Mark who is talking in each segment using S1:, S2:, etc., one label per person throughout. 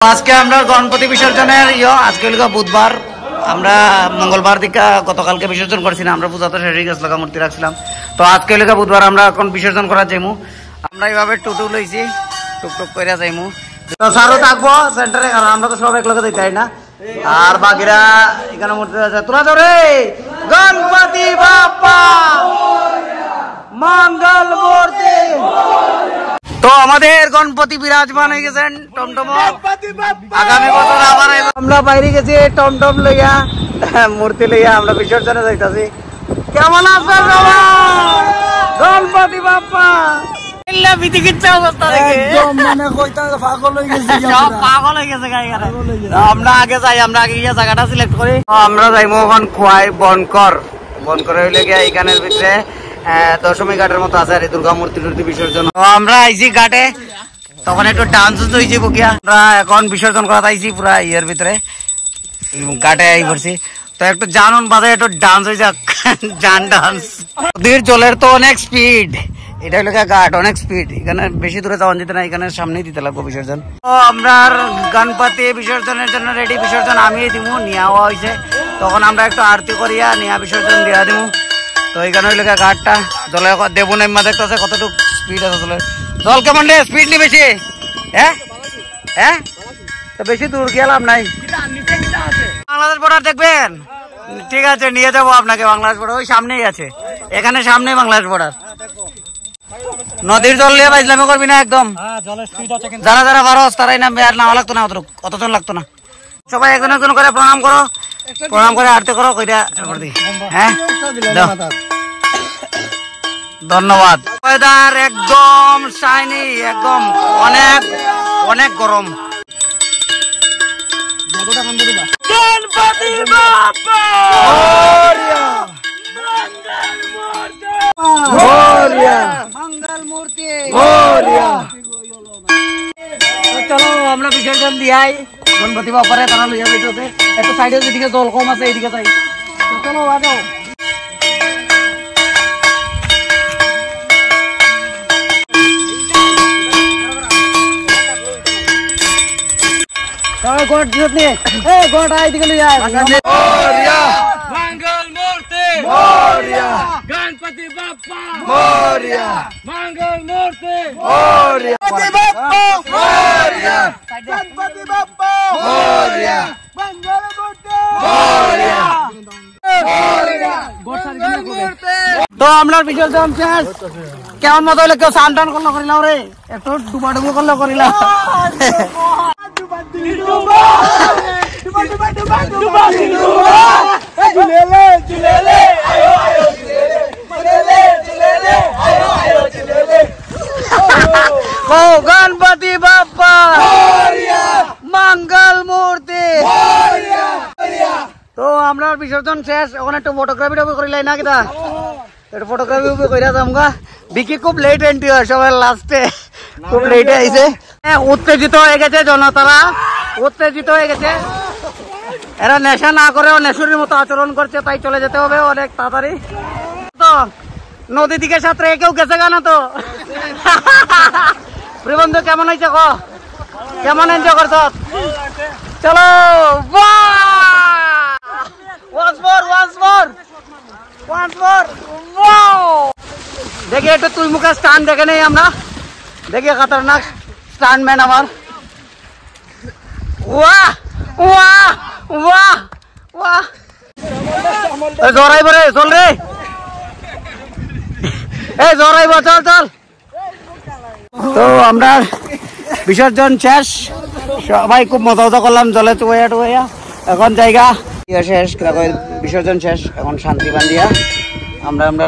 S1: আজকে আমরা গণপতি বিসর্জনের আজকে হলো বুধবার, আমরা মঙ্গলবার দিকে গতকালকে বিসর্জন করছি না, আমরা পূজা তো শেষ হয়ে গেছিল, মূর্তি রাখছিলাম। তো আজকে হলো বুধবার, আমরা এখন বিসর্জন করা যাইমু। আমরা এইভাবে টুটু লইছি, টুকটুক করে যাইমু। তো স্যারও থাকবো সেন্টারে, কারণ আমরা তো সব একলগে দিতে না। আর বাকিরা এখানে মূর্তি আছে, তোরা ধরে গণপতি বাপ্পা মঙ্গল মূর্তি। তো আমাদের গণপতি বিরাজমান হয়ে গেছেন টমটম। আগামী বছর আবার আমরা বাইরে গেছি টমটম লইয়া, মূর্তি লইয়া আমরা বিসর্জনে যাইতাছি। কেমন আছেন গণপতি বাপ্পা? আমরা আগে যাই, আমরা আগে গিয়ে জায়গাটা সিলেক্ট করি। আমরা যাইমু এখন খোয়াই বনকর হইলে গিয়ে এইখানের ভিতরে দশমী ঘাটের মতো আছে আর দুর্গা মূর্তি টুর্তি বিসর্জন। আমরা আইছি ঘাটে, তখন একটু ডান্স হয়েছি বুকিয়া। আমরা এখন বিসর্জন করা আইছি পুরা ইয়ের ভিতরে ঘাটে আই পড়ছি। তো একটু জানুন বাজারে একটু ডান্স হয়ে যাক, জান ডান্স। নদীর জলের তো অনেক স্পিড, এটা হলো ঘাট, অনেক স্পিড। এখানে বেশি দূরে যাওয়া যেতে না, এখানে সামনেই দিতে লাগবো বিসর্জন। তো আমরা গণপতি বিসর্জনের জন্য রেডি। বিসর্জন আমি দিব, নিয়া হওয়া হয়েছে। তখন আমরা একটু আরতি করিয়া নিয়া বিসর্জন দিয়া দিব। তো এইখানে হইলে ঘাটটা জলে দেবো নেমা দেখতেছে কতটুকু স্পিড আছে জলের। জল কেমন রে? স্পিড নি বেশি? হ্যাঁ হ্যাঁ, তো বেশি দূর গেলাম নাই। বাংলাদেশ বর্ডার দেখবেন? ঠিক আছে, নিয়ে যাবো আপনাকে। বাংলাদেশ বর্ডার ওই সামনেই আছে, এখানে সামনেই বাংলাদেশ বর্ডার। নদীর জল নিয়ে বাইজলামি করবি না একদম। যারা যারা পারস তারাই নামবে, আর নামা লাগতো না, অতজন লাগতো না। সবাই একজন একজন করে প্রণাম করো, প্রণাম করে আরতি করো কইরা। হ্যাঁ ধন্যবাদ। ওয়েদার একদম শাইনি, একদম অনেক অনেক গরম। গণপতি বাপ্পা মঙ্গল মূর্তি। চলো আমরা বিসর্জন দিয়াই গণপতি বাপ্পারে, তারা লইয়া যাইতেছে। একটু সাইডে যেদিকে জল কম আছে এইদিকে যাই। চলো বাজো।
S2: गणपति बाप्पा मोरिया, मंगल मूर्ति मोरिया, गणपति बाप्पा मोरिया, मंगल मूर्ति मोरिया।
S1: তো আমরা বিসর্জন শেষ। কেমন মতো হইলে কেউ স্নান টান করলো করিলাম রে, একটু ডুবা ডুবু করলো করিলাম। গণপতি বাপ্পা মঙ্গল মূর্তি। তো আমরা বিসর্জন শেষ, এখন একটু ফটোগ্রাফি টফি করিলাই না কিনা, একটু ফটোগ্রাফি কইরা যামগা। বিকি খুব লেট এন্ট্রি হয়, সবাই লাস্টে খুব লেটে আইছে। উত্তেজিত হয়ে গেছে জনতারা, উত্তেজিত হয়ে গেছে। এরা নেশা না করেও নেশুরির মতো আচরণ করছে, তাই চলে যেতে হবে অনেক তাড়াতাড়ি। তো নদীর দিকে সাঁতরে কেউ গেছে গানা তো। প্রিবন্ধু কেমন হয়েছে ক? কেমন এনজয় করছ? চলো দেখি একটু তুই মুখে স্টান্ট দেখে নেই আমরা, দেখি খতরনাক স্টান্টম্যান আমার। ওয়াহ ওয়াহ ওয়াহ ওয়াহ, জড়াইব রে, চল রে, এই জড়াইব, চল চল। তো আমরা বিসর্জন শেষ, সবাই খুব মজা করলাম জলে টুয়া টুয়া। এখন জায়গা শেষ, বিসর্জন শেষ, এখন শান্তি বান্ধিয়া আমরা আমরা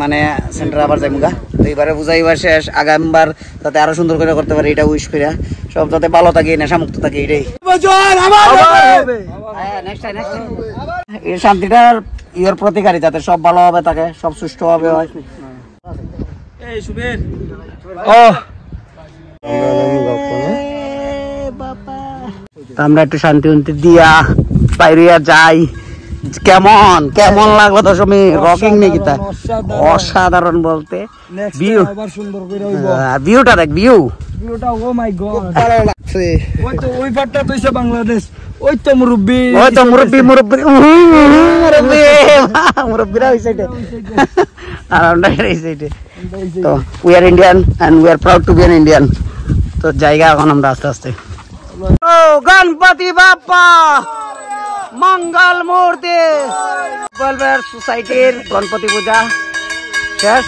S1: মানে সেন্টার আবার যাইমুগা। তো এইবারে বুঝাইবার শেষ, আগামীবার যাতে আরো সুন্দর করে করতে পারি এটা উইশ করিয়া, সব যাতে ভালো থাকে, নেশা মুক্ত থাকে, এটাই। এই শান্তিটার ইয়ের প্রতিকারী, যাতে সব ভালোভাবে থাকে, সব সুষ্ঠু ভাবে হয়। আমরা একটু শান্তি উন্তি দিয়া বাইরে যাই। কেমন কেমন লাগলো দশমী? রকিং নাকি? তা অসাধারণ বলতে
S2: নেক্সট
S1: View.
S2: আবার সুন্দর করে হইব
S1: ভিউটা দেখ ভিউ
S2: ভিউটা ও মাই গড
S1: ভালো লাগছে
S2: ওই তো ওই পাটটা তো হইছে বাংলাদেশ ওই তো মুরব্বি
S1: ওই তো মুরব্বি মুরব্বিরা ওই সাইডে আর আমরা এই সাইডে তো we are Indian and we are proud to be an Indian তো জায়গা এখন আমরা আস্তে আস্তে ও গণপতি বাপ্পা মঙ্গল মূর্তি ওয়েলফেয়ার সোসাইটির গণপতি পূজা শেষ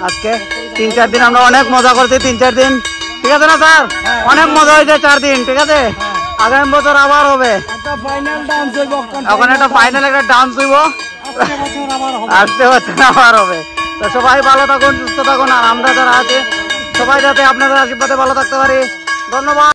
S1: আজকে 3-4 দিন আমরা অনেক মজা করছি 3-4 দিন ঠিক আছে না স্যার অনেক মজা হয়েছে 4 দিন ঠিক আছে আগামী বছর আবার হবে
S2: একটা ফাইনাল ডান্স হইব
S1: ওখানে একটা ফাইনাল একটা ডান্স হইব আসতে বছর আবার হবে তো সবাই ভালো থাকুন সুস্থ থাকুন আর আমরা যারা আছে সবাই যাতে আপনাদের আশীর্বাদে ভালো থাকতে পারি ধন্যবাদ।